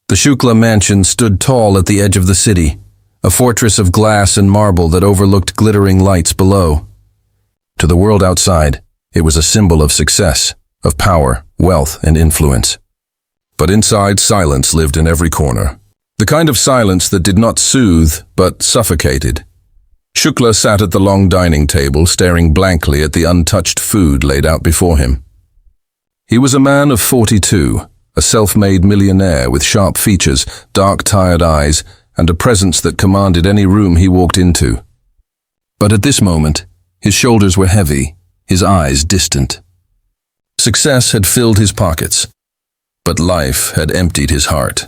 The Shukla mansion stood tall at the edge of the city, a fortress of glass and marble that overlooked glittering lights below. To the world outside, it was a symbol of success, of power, wealth, and influence. But inside, silence lived in every corner. The kind of silence that did not soothe, but suffocated. Shukla sat at the long dining table, staring blankly at the untouched food laid out before him. He was a man of 42, a self-made millionaire with sharp features, dark, tired eyes, and a presence that commanded any room he walked into. But at this moment, his shoulders were heavy, his eyes distant. Success had filled his pockets, but life had emptied his heart.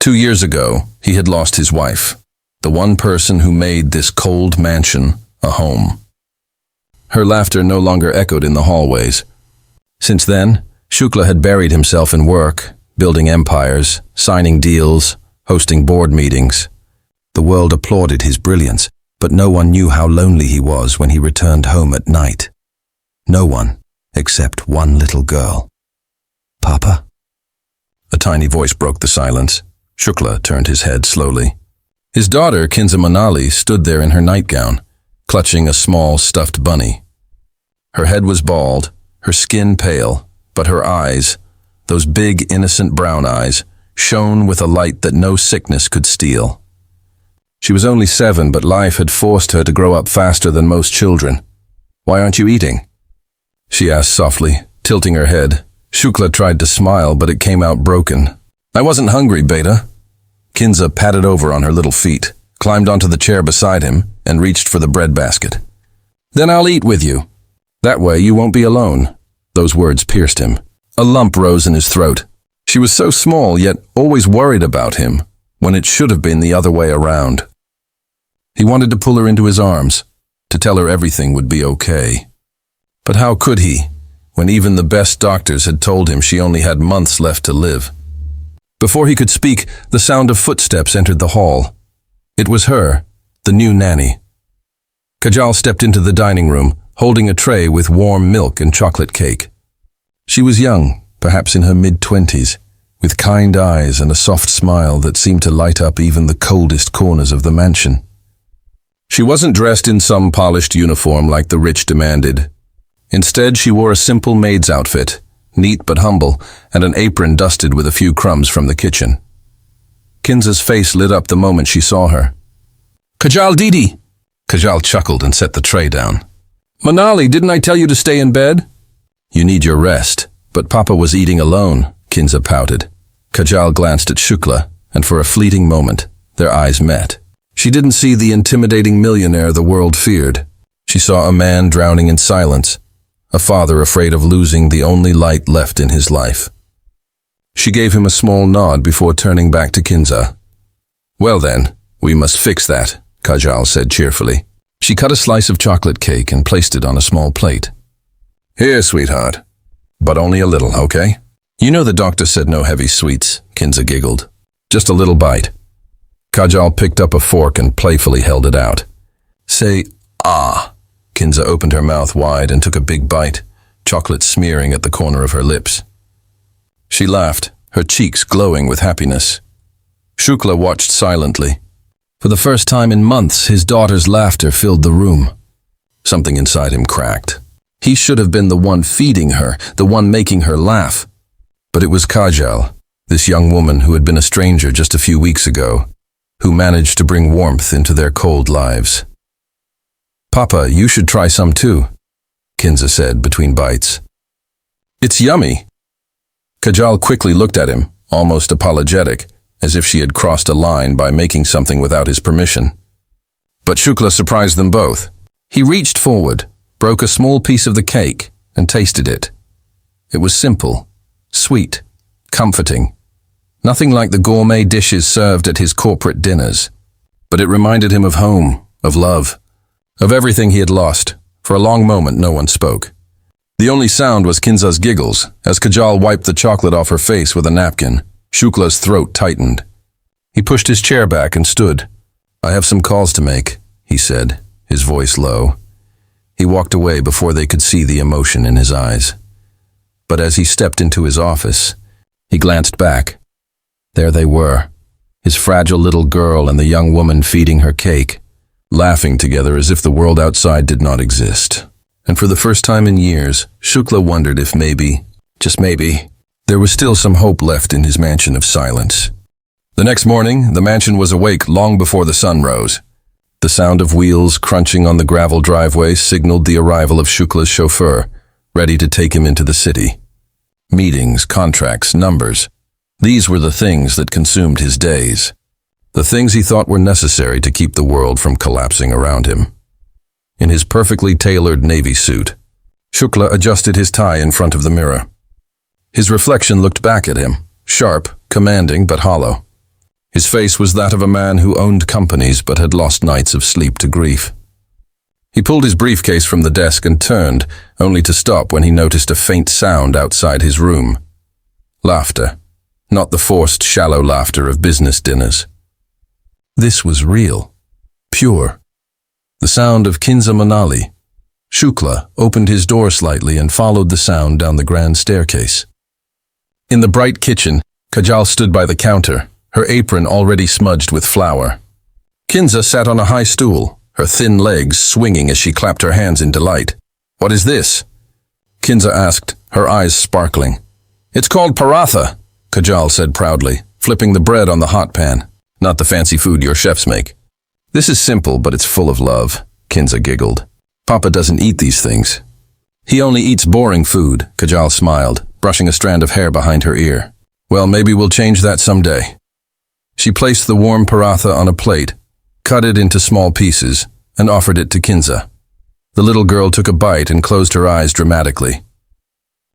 2 years ago, he had lost his wife, the one person who made this cold mansion a home. Her laughter no longer echoed in the hallways. Since then, Shukla had buried himself in work, building empires, signing deals, hosting board meetings. The world applauded his brilliance, but no one knew how lonely he was when he returned home at night. No one, except one little girl. "Papa?" A tiny voice broke the silence. Shukla turned his head slowly. His daughter, Kinza Monali, stood there in her nightgown, clutching a small stuffed bunny. Her head was bald, her skin pale, but her eyes, those big, innocent brown eyes, shone with a light that no sickness could steal. She was only 7, but life had forced her to grow up faster than most children. "Why aren't you eating?" she asked softly, tilting her head. Shukla tried to smile, but it came out broken. "I wasn't hungry, Beta." Kinza patted over on her little feet, climbed onto the chair beside him, and reached for the bread basket. "Then I'll eat with you. That way you won't be alone." Those words pierced him. A lump rose in his throat. She was so small, yet always worried about him, when it should have been the other way around. He wanted to pull her into his arms, to tell her everything would be okay. But how could he, when even the best doctors had told him she only had months left to live? Before he could speak, the sound of footsteps entered the hall. It was her, the new nanny. Kajal stepped into the dining room, holding a tray with warm milk and chocolate cake. She was young, perhaps in her mid-20s, with kind eyes and a soft smile that seemed to light up even the coldest corners of the mansion. She wasn't dressed in some polished uniform like the rich demanded. Instead, she wore a simple maid's outfit, neat but humble, and an apron dusted with a few crumbs from the kitchen. Kinza's face lit up the moment she saw her. "Kajal Didi!" Kajal chuckled and set the tray down. "Monali, didn't I tell you to stay in bed?" "You need your rest." "But Papa was eating alone," Kinza pouted. Kajal glanced at Shukla, and for a fleeting moment, their eyes met. She didn't see the intimidating millionaire the world feared. She saw a man drowning in silence, a father afraid of losing the only light left in his life. She gave him a small nod before turning back to Kinza. "Well then, we must fix that," Kajal said cheerfully. She cut a slice of chocolate cake and placed it on a small plate. "Here, sweetheart. But only a little, okay?" "You know the doctor said no heavy sweets," Kinza giggled. "Just a little bite." Kajal picked up a fork and playfully held it out. "Say, ah." Kinza opened her mouth wide and took a big bite, chocolate smearing at the corner of her lips. She laughed, her cheeks glowing with happiness. Shukla watched silently. For the first time in months, his daughter's laughter filled the room. Something inside him cracked. He should have been the one feeding her, the one making her laugh. But it was Kajal, this young woman who had been a stranger just a few weeks ago, who managed to bring warmth into their cold lives. "Papa, you should try some too," Kinza said between bites. "It's yummy." Kajal quickly looked at him, almost apologetic, as if she had crossed a line by making something without his permission. But Shukla surprised them both. He reached forward, broke a small piece of the cake, and tasted it. It was simple, sweet, comforting. Nothing like the gourmet dishes served at his corporate dinners. But it reminded him of home, of love, of everything he had lost. For a long moment, no one spoke. The only sound was Kinza's giggles, as Kajal wiped the chocolate off her face with a napkin. Shukla's throat tightened. He pushed his chair back and stood. "I have some calls to make," he said, his voice low. He walked away before they could see the emotion in his eyes. But as he stepped into his office, he glanced back. There they were, his fragile little girl and the young woman feeding her cake, laughing together as if the world outside did not exist. And for the first time in years, Shukla wondered if maybe, just maybe, there was still some hope left in his mansion of silence. The next morning, the mansion was awake long before the sun rose. The sound of wheels crunching on the gravel driveway signaled the arrival of Shukla's chauffeur, ready to take him into the city. Meetings, contracts, numbers. These were the things that consumed his days. The things he thought were necessary to keep the world from collapsing around him. In his perfectly tailored navy suit, Shukla adjusted his tie in front of the mirror. His reflection looked back at him, sharp, commanding, but hollow. His face was that of a man who owned companies but had lost nights of sleep to grief. He pulled his briefcase from the desk and turned, only to stop when he noticed a faint sound outside his room. Laughter, not the forced, shallow laughter of business dinners. This was real, pure. The sound of Kinza Monali. Shukla opened his door slightly and followed the sound down the grand staircase. In the bright kitchen, Kajal stood by the counter, her apron already smudged with flour. Kinza sat on a high stool, her thin legs swinging as she clapped her hands in delight. "What is this?" Kinza asked, her eyes sparkling. "It's called paratha," Kajal said proudly, flipping the bread on the hot pan. "Not the fancy food your chefs make." "This is simple, but it's full of love," Kinza giggled. "Papa doesn't eat these things." "He only eats boring food," Kajal smiled, brushing a strand of hair behind her ear. "Well, maybe we'll change that someday." She placed the warm paratha on a plate, cut it into small pieces, and offered it to Kinza. The little girl took a bite and closed her eyes dramatically.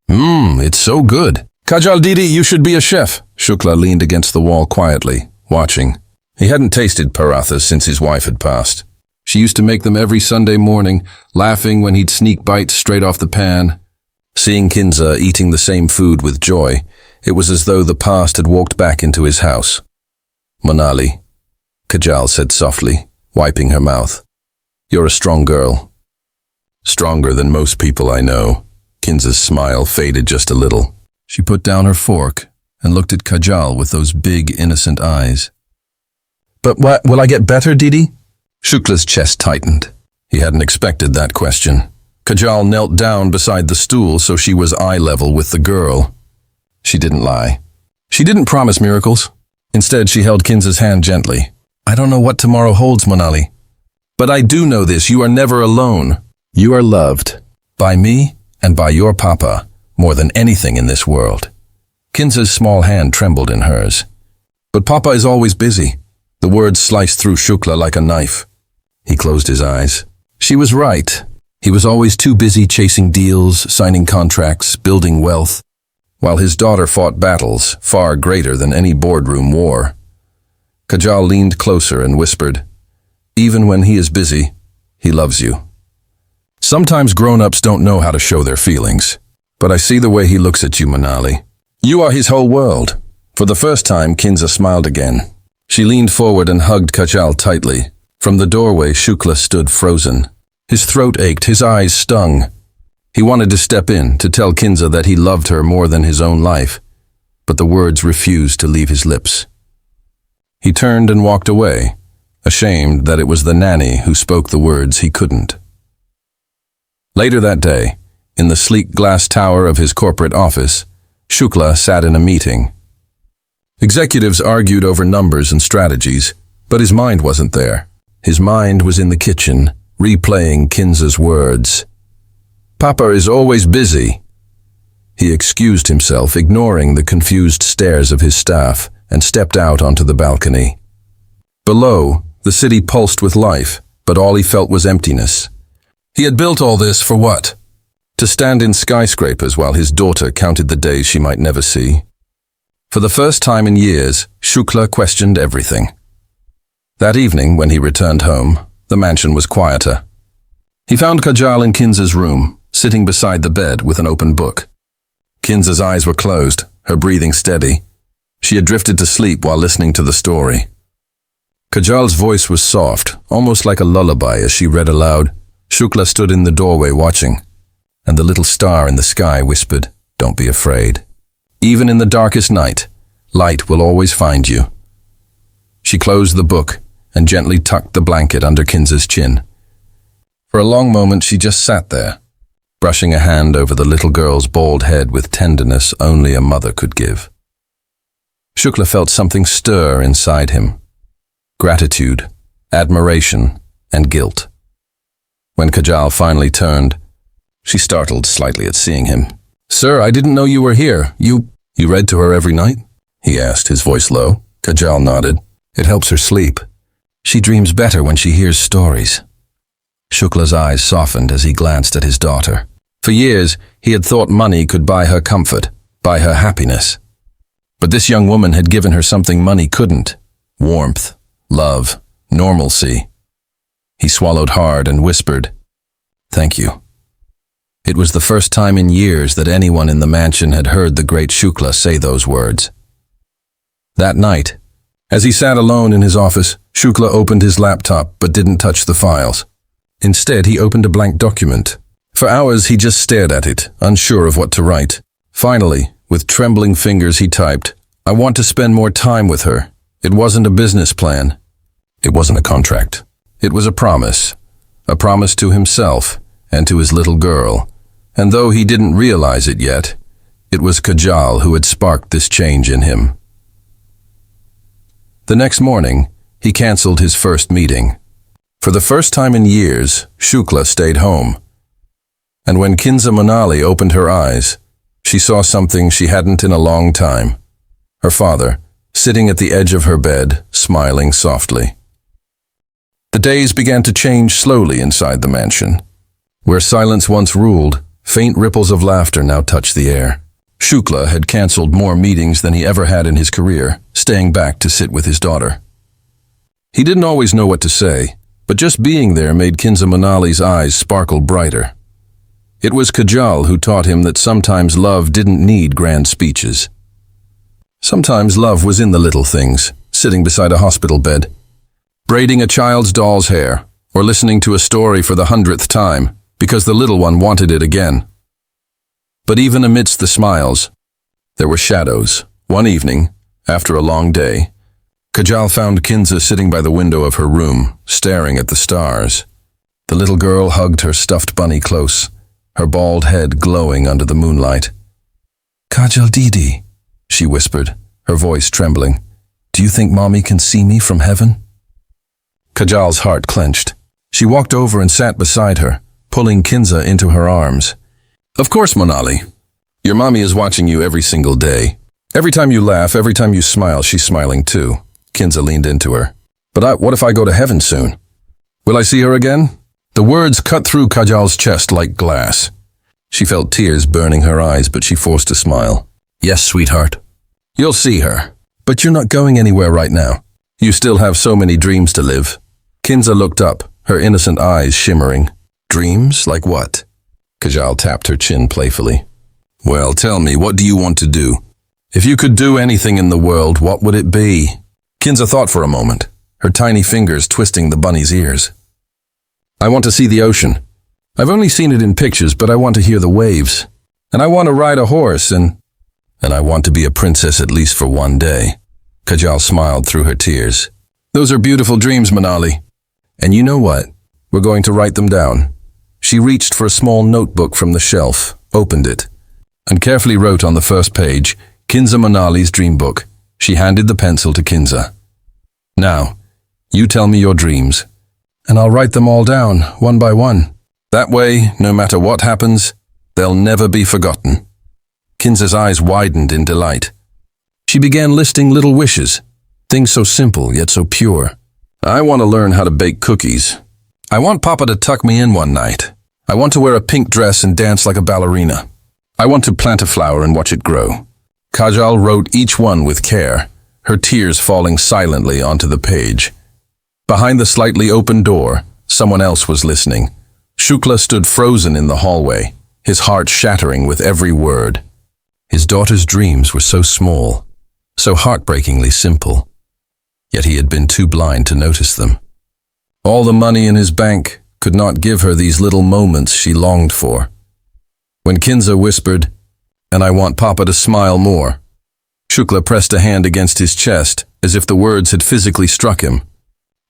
It's so good. "Kajal Didi, you should be a chef." Shukla leaned against the wall quietly, watching. He hadn't tasted parathas since his wife had passed. She used to make them every Sunday morning, laughing when he'd sneak bites straight off the pan. Seeing Kinza eating the same food with joy, it was as though the past had walked back into his house. "Monali," Kajal said softly, wiping her mouth. "You're a strong girl." "Stronger than most people I know." Kinza's smile faded just a little. She put down her fork and looked at Kajal with those big, innocent eyes. "But will I get better, Didi?" Shukla's chest tightened. He hadn't expected that question. Kajal knelt down beside the stool so she was eye level with the girl. She didn't lie. She didn't promise miracles. Instead, she held Kinza's hand gently. "I don't know what tomorrow holds, Monali. But I do know this, you are never alone. You are loved. By me and by your papa, more than anything in this world." Kinza's small hand trembled in hers. "But papa is always busy." The words sliced through Shukla like a knife. He closed his eyes. She was right. He was always too busy chasing deals, signing contracts, building wealth, while his daughter fought battles far greater than any boardroom war. Kajal leaned closer and whispered, "Even when he is busy, he loves you." Sometimes grown-ups don't know how to show their feelings, but I see the way he looks at you, Monali. You are his whole world. For the first time, Kinza smiled again. She leaned forward and hugged Kajal tightly. From the doorway, Shukla stood frozen. His throat ached, his eyes stung. He wanted to step in, to tell Kinza that he loved her more than his own life, but the words refused to leave his lips. He turned and walked away, ashamed that it was the nanny who spoke the words he couldn't. Later that day, in the sleek glass tower of his corporate office, Shukla sat in a meeting. Executives argued over numbers and strategies, but his mind wasn't there. His mind was in the kitchen, replaying Kinza's words. "Papa is always busy." He excused himself, ignoring the confused stares of his staff, and stepped out onto the balcony. Below, the city pulsed with life, but all he felt was emptiness. He had built all this for what? To stand in skyscrapers while his daughter counted the days she might never see. For the first time in years, Shukla questioned everything. That evening, when he returned home, the mansion was quieter. He found Kajal in Kinza's room, sitting beside the bed with an open book. Kinza's eyes were closed, her breathing steady. She had drifted to sleep while listening to the story. Kajal's voice was soft, almost like a lullaby as she read aloud. Shukla stood in the doorway watching, and the little star in the sky whispered, "Don't be afraid." Even in the darkest night, Light will always find you. She closed the book and gently tucked the blanket under Kinza's chin. For a long moment she just sat there, brushing a hand over the little girl's bald head with tenderness only a mother could give. Shukla felt something stir inside him. Gratitude, admiration, and guilt. When Kajal finally turned, she startled slightly at seeing him. "Sir, I didn't know you were here. You read to her every night?" he asked, his voice low. Kajal nodded. "It helps her sleep. She dreams better when she hears stories." Shukla's eyes softened as he glanced at his daughter. For years, he had thought money could buy her comfort, buy her happiness. But this young woman had given her something money couldn't: warmth, love, normalcy. He swallowed hard and whispered, "Thank you." It was the first time in years that anyone in the mansion had heard the great Shukla say those words. That night, as he sat alone in his office, Shukla opened his laptop but didn't touch the files. Instead, he opened a blank document. For hours, he just stared at it, unsure of what to write. Finally, with trembling fingers, he typed, "I want to spend more time with her. It wasn't a business plan. It wasn't a contract. It was a promise to himself and to his little girl. And though he didn't realize it yet, it was Kajal who had sparked this change in him." The next morning, he canceled his first meeting. For the first time in years, Shukla stayed home. And when Kinza Monali opened her eyes, she saw something she hadn't in a long time. Her father, sitting at the edge of her bed, smiling softly. The days began to change slowly inside the mansion. Where silence once ruled, faint ripples of laughter now touched the air. Shukla had canceled more meetings than he ever had in his career, staying back to sit with his daughter. He didn't always know what to say, but just being there made Kinza Monali's eyes sparkle brighter. It was Kajal who taught him that sometimes love didn't need grand speeches. Sometimes love was in the little things, sitting beside a hospital bed, braiding a child's doll's hair, or listening to a story for the 100th time, because the little one wanted it again. But even amidst the smiles, there were shadows. One evening, after a long day, Kajal found Kinza sitting by the window of her room, staring at the stars. The little girl hugged her stuffed bunny close, her bald head glowing under the moonlight. "Kajal Didi," she whispered, her voice trembling. "Do you think Mommy can see me from heaven?" Kajal's heart clenched. She walked over and sat beside her, pulling Kinza into her arms. "Of course, Monali. Your mommy is watching you every single day. Every time you laugh, every time you smile, she's smiling too." Kinza leaned into her. "But what if I go to heaven soon? Will I see her again?" The words cut through Kajal's chest like glass. She felt tears burning her eyes, but she forced a smile. "Yes, sweetheart. You'll see her. But you're not going anywhere right now. You still have so many dreams to live." Kinza looked up, her innocent eyes shimmering. "Dreams? Like what?" Kajal tapped her chin playfully. "Well, tell me, what do you want to do? If you could do anything in the world, what would it be?" Kinza thought for a moment, her tiny fingers twisting the bunny's ears. "I want to see the ocean. I've only seen it in pictures, but I want to hear the waves. And I want to ride a horse, and I want to be a princess at least for one day." Kajal smiled through her tears. "Those are beautiful dreams, Monali. And you know what? We're going to write them down." She reached for a small notebook from the shelf, opened it, and carefully wrote on the first page, "Kinza Monali's dream book." She handed the pencil to Kinza. "Now, you tell me your dreams, and I'll write them all down, one by one. That way, no matter what happens, they'll never be forgotten." Kinza's eyes widened in delight. She began listing little wishes, things so simple yet so pure. "I want to learn how to bake cookies. I want Papa to tuck me in one night. I want to wear a pink dress and dance like a ballerina. I want to plant a flower and watch it grow." Kajal wrote each one with care, her tears falling silently onto the page. Behind the slightly open door, someone else was listening. Shukla stood frozen in the hallway, his heart shattering with every word. His daughter's dreams were so small, so heartbreakingly simple, yet he had been too blind to notice them. All the money in his bank could not give her these little moments she longed for. When Kinza whispered, "And I want Papa to smile more," Shukla pressed a hand against his chest, as if the words had physically struck him.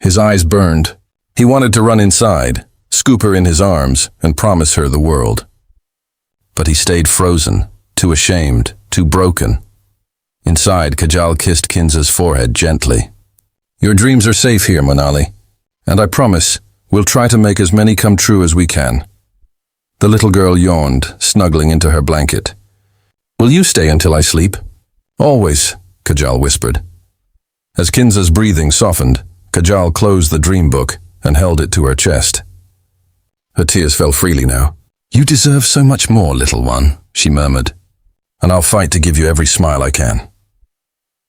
His eyes burned. He wanted to run inside, scoop her in his arms, and promise her the world. But he stayed frozen, too ashamed, too broken. Inside, Kajal kissed Kinza's forehead gently. "Your dreams are safe here, Monali, and I promise we'll try to make as many come true as we can." The little girl yawned, snuggling into her blanket. "Will you stay until I sleep?" "Always," Kajal whispered. As Kinza's breathing softened, Kajal closed the dream book and held it to her chest. Her tears fell freely now. "You deserve so much more, little one," she murmured, "and I'll fight to give you every smile I can."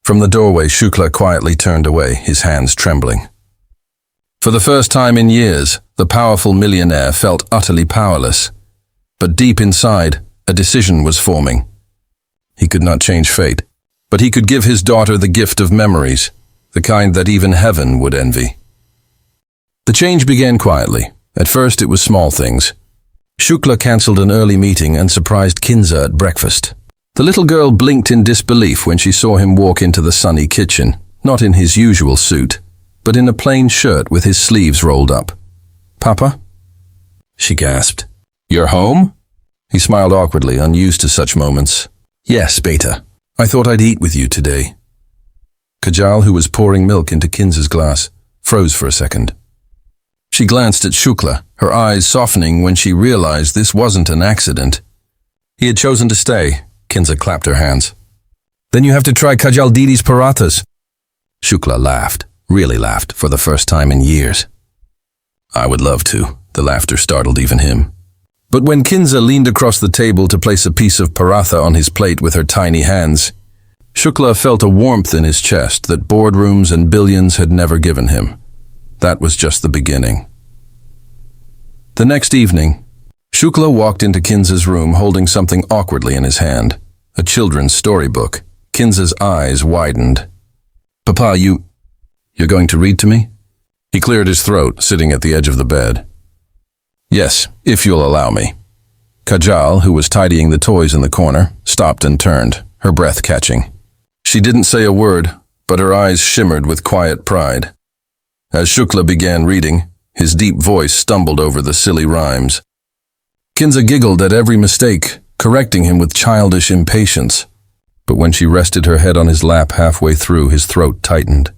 From the doorway, Shukla quietly turned away, his hands trembling. For the first time in years, the powerful millionaire felt utterly powerless. But deep inside, a decision was forming. He could not change fate, but he could give his daughter the gift of memories, the kind that even heaven would envy. The change began quietly. At first it was small things. Shukla cancelled an early meeting and surprised Kinza at breakfast. The little girl blinked in disbelief when she saw him walk into the sunny kitchen, not in his usual suit, but in a plain shirt with his sleeves rolled up. "Papa?" she gasped. "You're home?" He smiled awkwardly, unused to such moments. "Yes, beta. I thought I'd eat with you today." Kajal, who was pouring milk into Kinza's glass, froze for a second. She glanced at Shukla, her eyes softening when she realized this wasn't an accident. He had chosen to stay. Kinza clapped her hands. "Then you have to try Kajal Didi's parathas." Shukla laughed, really laughed, for the first time in years. "I would love to." The laughter startled even him. But when Kinza leaned across the table to place a piece of paratha on his plate with her tiny hands, Shukla felt a warmth in his chest that boardrooms and billions had never given him. That was just the beginning. The next evening, Shukla walked into Kinza's room holding something awkwardly in his hand, a children's storybook. Kinza's eyes widened. "Papa, you're going to read to me?" He cleared his throat, sitting at the edge of the bed. "Yes, if you'll allow me." Kajal, who was tidying the toys in the corner, stopped and turned, her breath catching. She didn't say a word, but her eyes shimmered with quiet pride. As Shukla began reading, his deep voice stumbled over the silly rhymes. Kinza giggled at every mistake, correcting him with childish impatience. But when she rested her head on his lap halfway through, his throat tightened.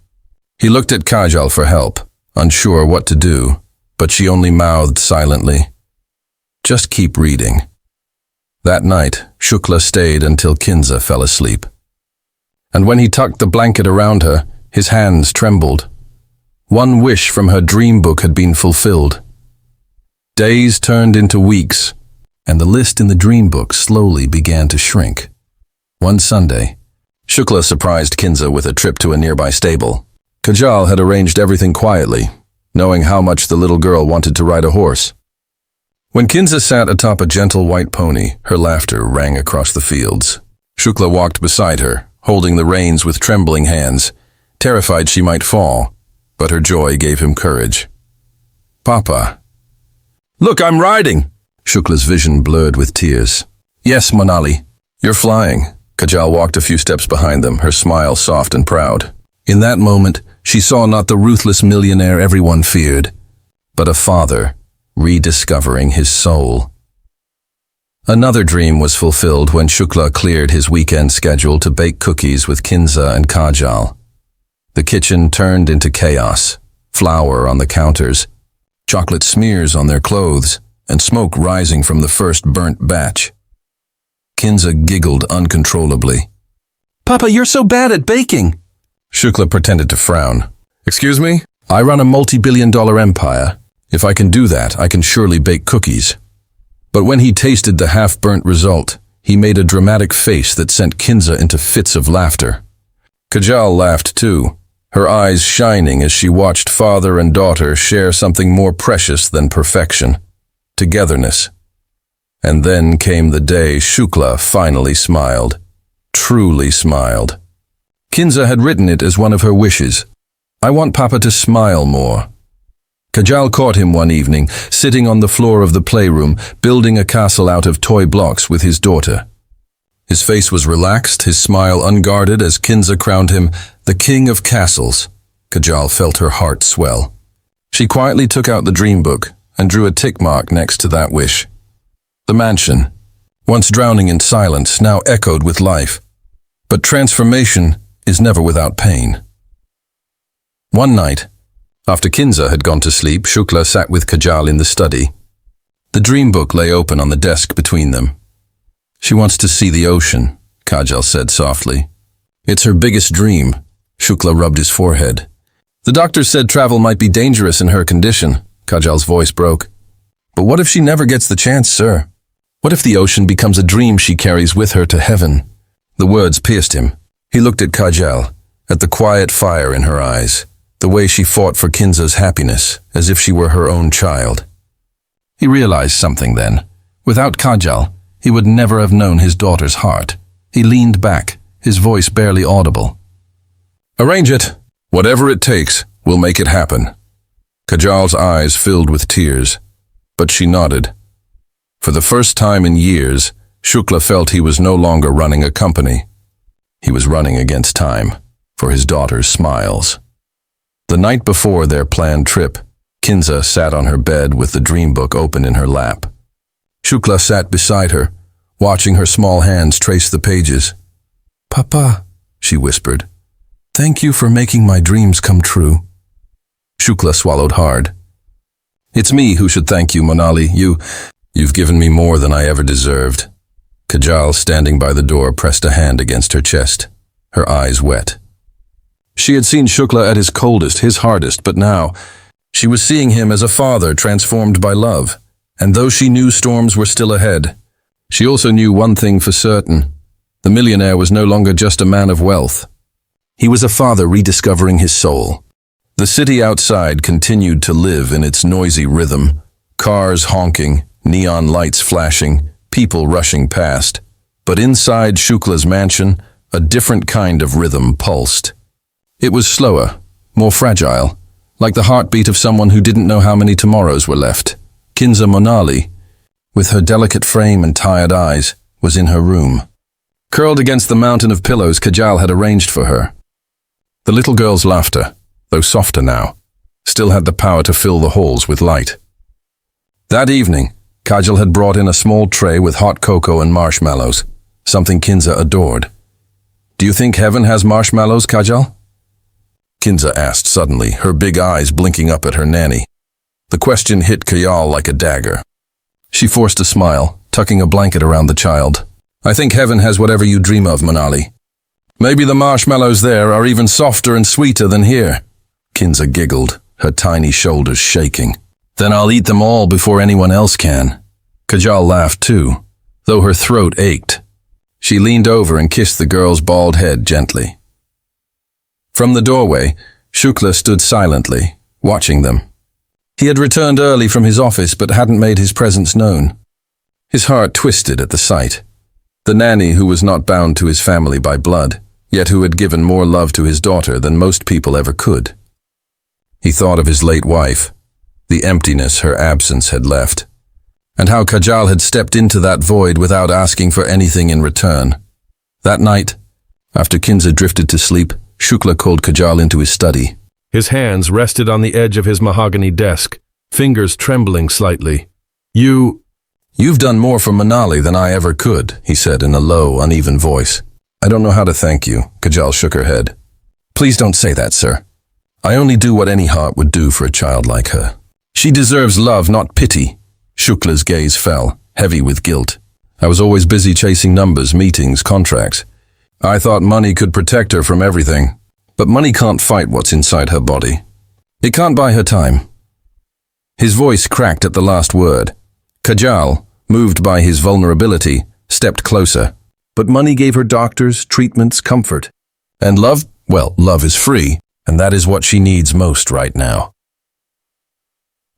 He looked at Kajal for help, unsure what to do, but she only mouthed silently, "Just keep reading." That night, Shukla stayed until Kinza fell asleep. And when he tucked the blanket around her, his hands trembled. One wish from her dream book had been fulfilled. Days turned into weeks, and the list in the dream book slowly began to shrink. One Sunday, Shukla surprised Kinza with a trip to a nearby stable. Kajal had arranged everything quietly, knowing how much the little girl wanted to ride a horse. When Kinza sat atop a gentle white pony, her laughter rang across the fields. Shukla walked beside her, holding the reins with trembling hands, terrified she might fall, but her joy gave him courage. "Papa." "Look, I'm riding!" Shukla's vision blurred with tears. "Yes, Monali, you're flying." Kajal walked a few steps behind them, her smile soft and proud. In that moment, she saw not the ruthless millionaire everyone feared, but a father rediscovering his soul. Another dream was fulfilled when Shukla cleared his weekend schedule to bake cookies with Kinza and Kajal. The kitchen turned into chaos, flour on the counters, chocolate smears on their clothes, and smoke rising from the first burnt batch. Kinza giggled uncontrollably. "Papa, you're so bad at baking!" Shukla pretended to frown. "Excuse me? I run a multi-billion-dollar empire. If I can do that, I can surely bake cookies." But when he tasted the half-burnt result, he made a dramatic face that sent Kinza into fits of laughter. Kajal laughed too, her eyes shining as she watched father and daughter share something more precious than perfection, togetherness. And then came the day Shukla finally smiled, truly smiled. Kinza had written it as one of her wishes. "I want Papa to smile more." Kajal caught him one evening, sitting on the floor of the playroom, building a castle out of toy blocks with his daughter. His face was relaxed, his smile unguarded as Kinza crowned him the king of castles. Kajal felt her heart swell. She quietly took out the dream book and drew a tick mark next to that wish. The mansion, once drowning in silence, now echoed with life. But transformation is never without pain. One night, after Kinza had gone to sleep, Shukla sat with Kajal in the study. The dream book lay open on the desk between them. She wants to see the ocean, Kajal said softly. It's her biggest dream. Shukla rubbed his forehead. The doctor said travel might be dangerous in her condition. Kajal's voice broke. But what if she never gets the chance, sir? What if the ocean becomes a dream she carries with her to heaven? The words pierced him. He looked at Kajal, at the quiet fire in her eyes, the way she fought for Kinza's happiness, as if she were her own child. He realized something then. Without Kajal, he would never have known his daughter's heart. He leaned back, his voice barely audible. Arrange it. Whatever it takes, we'll make it happen. Kajal's eyes filled with tears, but she nodded. For the first time in years, Shukla felt he was no longer running a company. He was running against time, for his daughter's smiles. The night before their planned trip, Kinza sat on her bed with the dream book open in her lap. Shukla sat beside her, watching her small hands trace the pages. "Papa," she whispered, "thank you for making my dreams come true." Shukla swallowed hard. "It's me who should thank you, Monali. You've given me more than I ever deserved." Kajal, standing by the door, pressed a hand against her chest, her eyes wet. She had seen Shukla at his coldest, his hardest, but now she was seeing him as a father transformed by love. And though she knew storms were still ahead, she also knew one thing for certain. The millionaire was no longer just a man of wealth. He was a father rediscovering his soul. The city outside continued to live in its noisy rhythm, cars honking, neon lights flashing, people rushing past. But inside Shukla's mansion, a different kind of rhythm pulsed. It was slower, more fragile, like the heartbeat of someone who didn't know how many tomorrows were left. Kinza Monali, with her delicate frame and tired eyes, was in her room. Curled against the mountain of pillows Kajal had arranged for her. The little girl's laughter, though softer now, still had the power to fill the halls with light. That evening, Kajal had brought in a small tray with hot cocoa and marshmallows, something Kinza adored. "Do you think heaven has marshmallows, Kajal?" Kinza asked suddenly, her big eyes blinking up at her nanny. The question hit Kajal like a dagger. She forced a smile, tucking a blanket around the child. "I think heaven has whatever you dream of, Monali. Maybe the marshmallows there are even softer and sweeter than here." Kinza giggled, her tiny shoulders shaking. "Then I'll eat them all before anyone else can." Kajal laughed too, though her throat ached. She leaned over and kissed the girl's bald head gently. From the doorway, Shukla stood silently, watching them. He had returned early from his office but hadn't made his presence known. His heart twisted at the sight. The nanny who was not bound to his family by blood, yet who had given more love to his daughter than most people ever could. He thought of his late wife, the emptiness her absence had left, and how Kajal had stepped into that void without asking for anything in return. That night, after Kinza drifted to sleep, Shukla called Kajal into his study. His hands rested on the edge of his mahogany desk, fingers trembling slightly. You've done more for Monali than I ever could," he said in a low, uneven voice. "I don't know how to thank you," Kajal shook her head. "Please don't say that, sir. I only do what any heart would do for a child like her. She deserves love, not pity." Shukla's gaze fell, heavy with guilt. "I was always busy chasing numbers, meetings, contracts. I thought money could protect her from everything. But money can't fight what's inside her body. It can't buy her time." His voice cracked at the last word. Kajal, moved by his vulnerability, stepped closer. "But money gave her doctors, treatments, comfort. And love? Well, love is free, and that is what she needs most right now."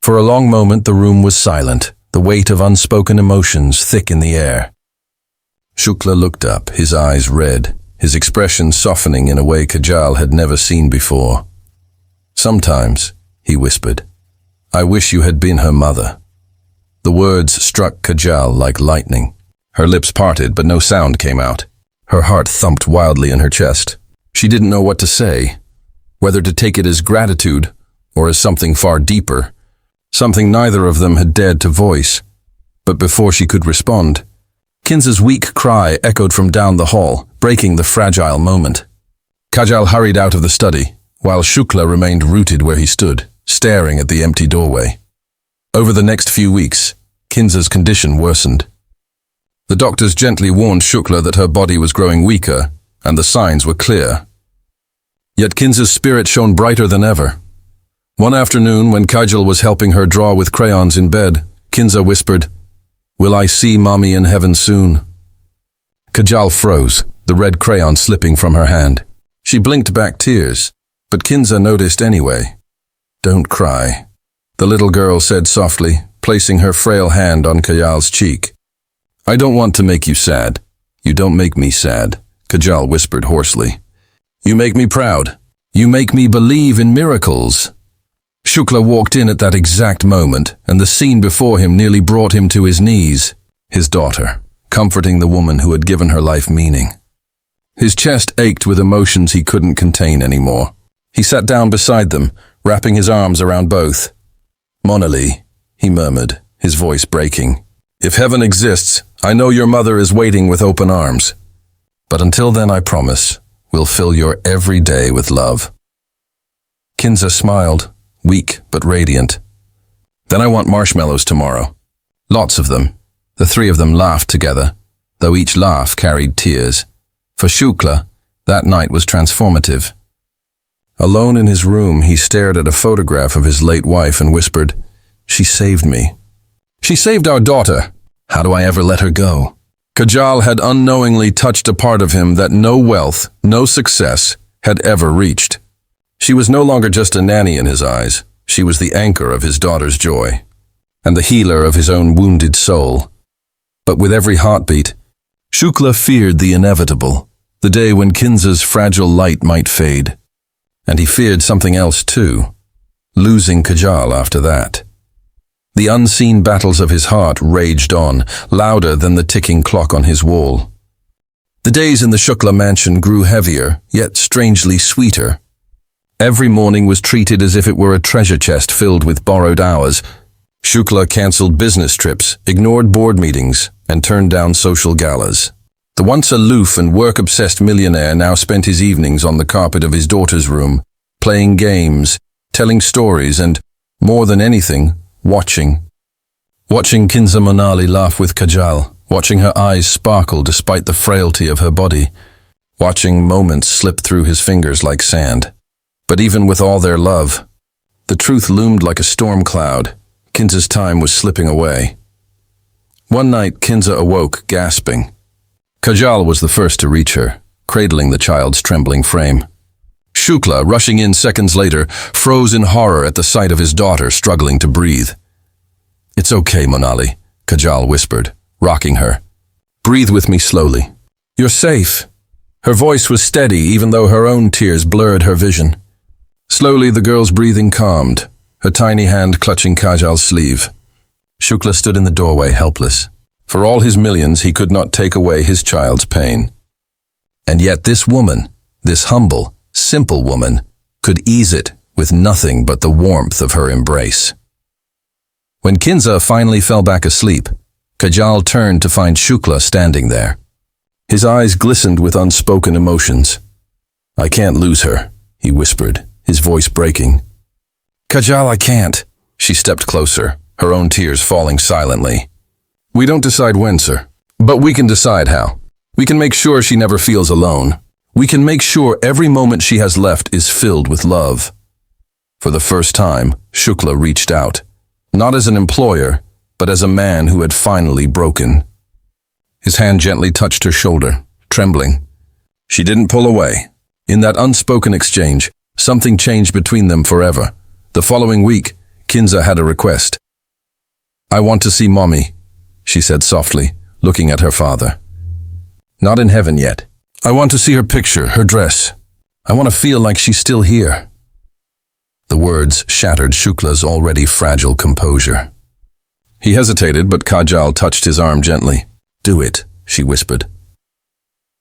For a long moment the room was silent, the weight of unspoken emotions thick in the air. Shukla looked up, his eyes red, his expression softening in a way Kajal had never seen before. "Sometimes," he whispered, "I wish you had been her mother." The words struck Kajal like lightning. Her lips parted, but no sound came out. Her heart thumped wildly in her chest. She didn't know what to say, whether to take it as gratitude or as something far deeper, something neither of them had dared to voice. But before she could respond, Kinza's weak cry echoed from down the hall, breaking the fragile moment. Kajal hurried out of the study, while Shukla remained rooted where he stood, staring at the empty doorway. Over the next few weeks, Kinza's condition worsened. The doctors gently warned Shukla that her body was growing weaker, and the signs were clear. Yet Kinza's spirit shone brighter than ever. One afternoon, when Kajal was helping her draw with crayons in bed, Kinza whispered, "Will I see Mommy in heaven soon?" Kajal froze, the red crayon slipping from her hand. She blinked back tears, but Kinza noticed anyway. "Don't cry," the little girl said softly, placing her frail hand on Kajal's cheek. "I don't want to make you sad." "You don't make me sad," Kajal whispered hoarsely. "You make me proud. You make me believe in miracles." Shukla walked in at that exact moment, and the scene before him nearly brought him to his knees. His daughter, comforting the woman who had given her life meaning. His chest ached with emotions he couldn't contain anymore. He sat down beside them, wrapping his arms around both. "Monali," he murmured, his voice breaking. "If heaven exists, I know your mother is waiting with open arms. But until then, I promise, we'll fill your every day with love." Kinza smiled, weak but radiant. "Then I want marshmallows tomorrow. Lots of them." The three of them laughed together, though each laugh carried tears. For Shukla, that night was transformative. Alone in his room, he stared at a photograph of his late wife and whispered, "She saved me. She saved our daughter. How do I ever let her go?" Kajal had unknowingly touched a part of him that no wealth, no success, had ever reached. She was no longer just a nanny in his eyes. She was the anchor of his daughter's joy, and the healer of his own wounded soul. But with every heartbeat, Shukla feared the inevitable, the day when Kinza's fragile light might fade. And he feared something else too, losing Kajal after that. The unseen battles of his heart raged on, louder than the ticking clock on his wall. The days in the Shukla mansion grew heavier, yet strangely sweeter. Every morning was treated as if it were a treasure chest filled with borrowed hours. Shukla cancelled business trips, ignored board meetings, and turned down social galas. The once aloof and work-obsessed millionaire now spent his evenings on the carpet of his daughter's room, playing games, telling stories, and, more than anything, watching. Watching Kinza Monali laugh with Kajal, watching her eyes sparkle despite the frailty of her body, watching moments slip through his fingers like sand. But even with all their love, the truth loomed like a storm cloud. Kinza's time was slipping away. One night, Kinza awoke, gasping. Kajal was the first to reach her, cradling the child's trembling frame. Shukla, rushing in seconds later, froze in horror at the sight of his daughter struggling to breathe. "It's okay, Monali," Kajal whispered, rocking her. "Breathe with me slowly. You're safe." Her voice was steady even though her own tears blurred her vision. Slowly the girl's breathing calmed, her tiny hand clutching Kajal's sleeve. Shukla stood in the doorway, helpless. For all his millions, he could not take away his child's pain. And yet this woman, this humble, simple woman, could ease it with nothing but the warmth of her embrace. When Kinza finally fell back asleep, Kajal turned to find Shukla standing there. His eyes glistened with unspoken emotions. "I can't lose her," he whispered, his voice breaking. "Kajal, I can't." She stepped closer, her own tears falling silently. "We don't decide when, sir, but we can decide how. We can make sure she never feels alone. We can make sure every moment she has left is filled with love." For the first time, Shukla reached out, not as an employer, but as a man who had finally broken. His hand gently touched her shoulder, trembling. She didn't pull away. In that unspoken exchange, something changed between them forever. The following week, Kinza had a request. "I want to see Mommy," she said softly, looking at her father. "Not in heaven yet. I want to see her picture, her dress. I want to feel like she's still here." The words shattered Shukla's already fragile composure. He hesitated, but Kajal touched his arm gently. Do it, she whispered.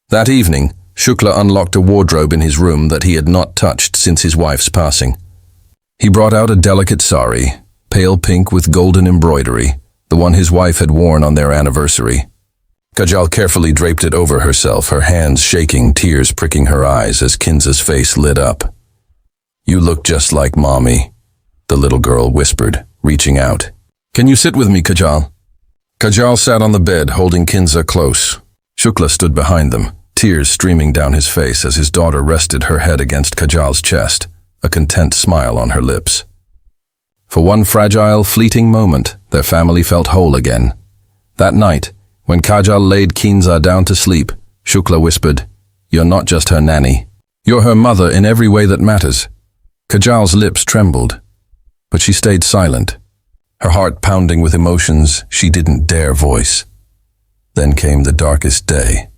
That evening, Shukla unlocked a wardrobe in his room that he had not touched since his wife's passing. He brought out a delicate sari, pale pink with golden embroidery, the one his wife had worn on their anniversary. Kajal carefully draped it over herself, her hands shaking, tears pricking her eyes as Kinza's face lit up. "You look just like Mommy," the little girl whispered, reaching out. "Can you sit with me, Kajal?" Kajal sat on the bed, holding Kinza close. Shukla stood behind them, tears streaming down his face as his daughter rested her head against Kajal's chest, a content smile on her lips. For one fragile, fleeting moment, their family felt whole again. That night, when Kajal laid Kinza down to sleep, Shukla whispered, "You're not just her nanny. You're her mother in every way that matters." Kajal's lips trembled, but she stayed silent, her heart pounding with emotions she didn't dare voice. Then came the darkest day.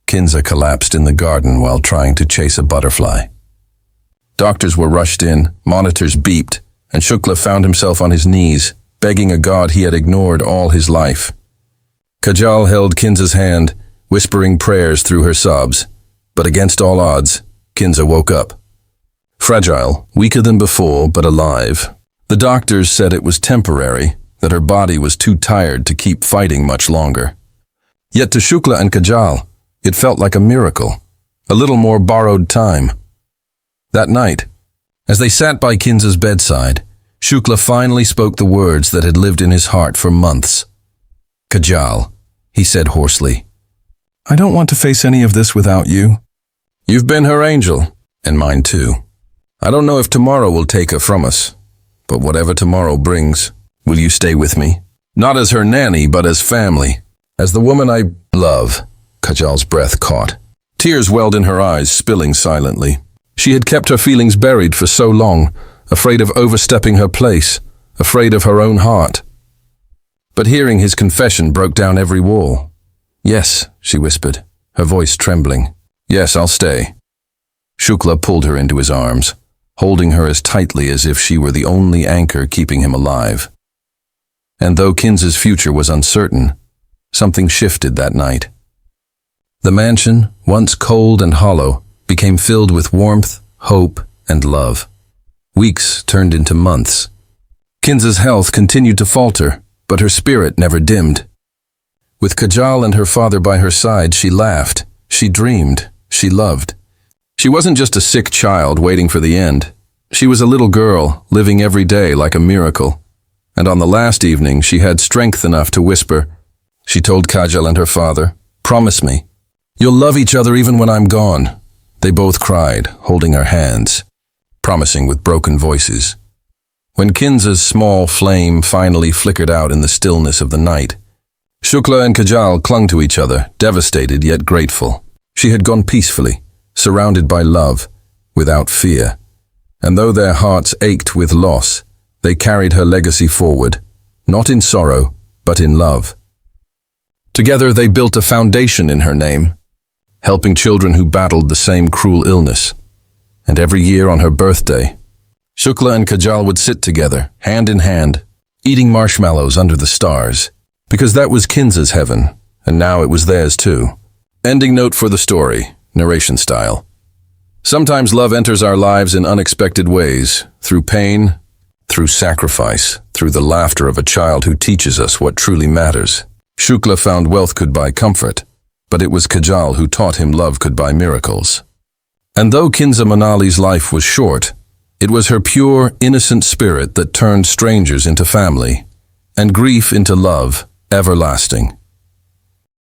Kinza collapsed in the garden while trying to chase a butterfly. Doctors were rushed in, monitors beeped, and Shukla found himself on his knees, begging a God he had ignored all his life. Kajal held Kinza's hand, whispering prayers through her sobs, but against all odds, Kinza woke up. Fragile, weaker than before, but alive. The doctors said it was temporary, that her body was too tired to keep fighting much longer. Yet to Shukla and Kajal, it felt like a miracle, a little more borrowed time. That night, as they sat by Kinza's bedside, Shukla finally spoke the words that had lived in his heart for months. "Kajal," he said hoarsely, "I don't want to face any of this without you. You've been her angel, and mine too. I don't know if tomorrow will take her from us, but whatever tomorrow brings, will you stay with me? Not as her nanny, but as family, as the woman I love." Kajal's breath caught. Tears welled in her eyes, spilling silently. She had kept her feelings buried for so long, afraid of overstepping her place, afraid of her own heart. But hearing his confession broke down every wall. "Yes," she whispered, her voice trembling. "Yes, I'll stay." Shukla pulled her into his arms, holding her as tightly as if she were the only anchor keeping him alive. And though Kinza's future was uncertain, something shifted that night. The mansion, once cold and hollow, became filled with warmth, hope, and love. Weeks turned into months. Kinza's health continued to falter, but her spirit never dimmed. With Kajal and her father by her side, she laughed, she dreamed, she loved. She wasn't just a sick child waiting for the end. She was a little girl, living every day like a miracle. And on the last evening, she had strength enough to whisper. She told Kajal and her father, "Promise me, you'll love each other even when I'm gone." They both cried, holding her hands, promising with broken voices. When Kinza's small flame finally flickered out in the stillness of the night, Shukla and Kajal clung to each other, devastated yet grateful. She had gone peacefully, surrounded by love, without fear. And though their hearts ached with loss, they carried her legacy forward, not in sorrow, but in love. Together they built a foundation in her name, helping children who battled the same cruel illness. And every year on her birthday, Shukla and Kajal would sit together, hand in hand, eating marshmallows under the stars, because that was Kinza's heaven, and now it was theirs too. Ending note for the story, narration style. Sometimes love enters our lives in unexpected ways, through pain, through sacrifice, through the laughter of a child who teaches us what truly matters. Shukla found wealth could buy comfort, but it was Kajal who taught him love could buy miracles. And though Kinza Monali's life was short, it was her pure, innocent spirit that turned strangers into family, and grief into love, everlasting.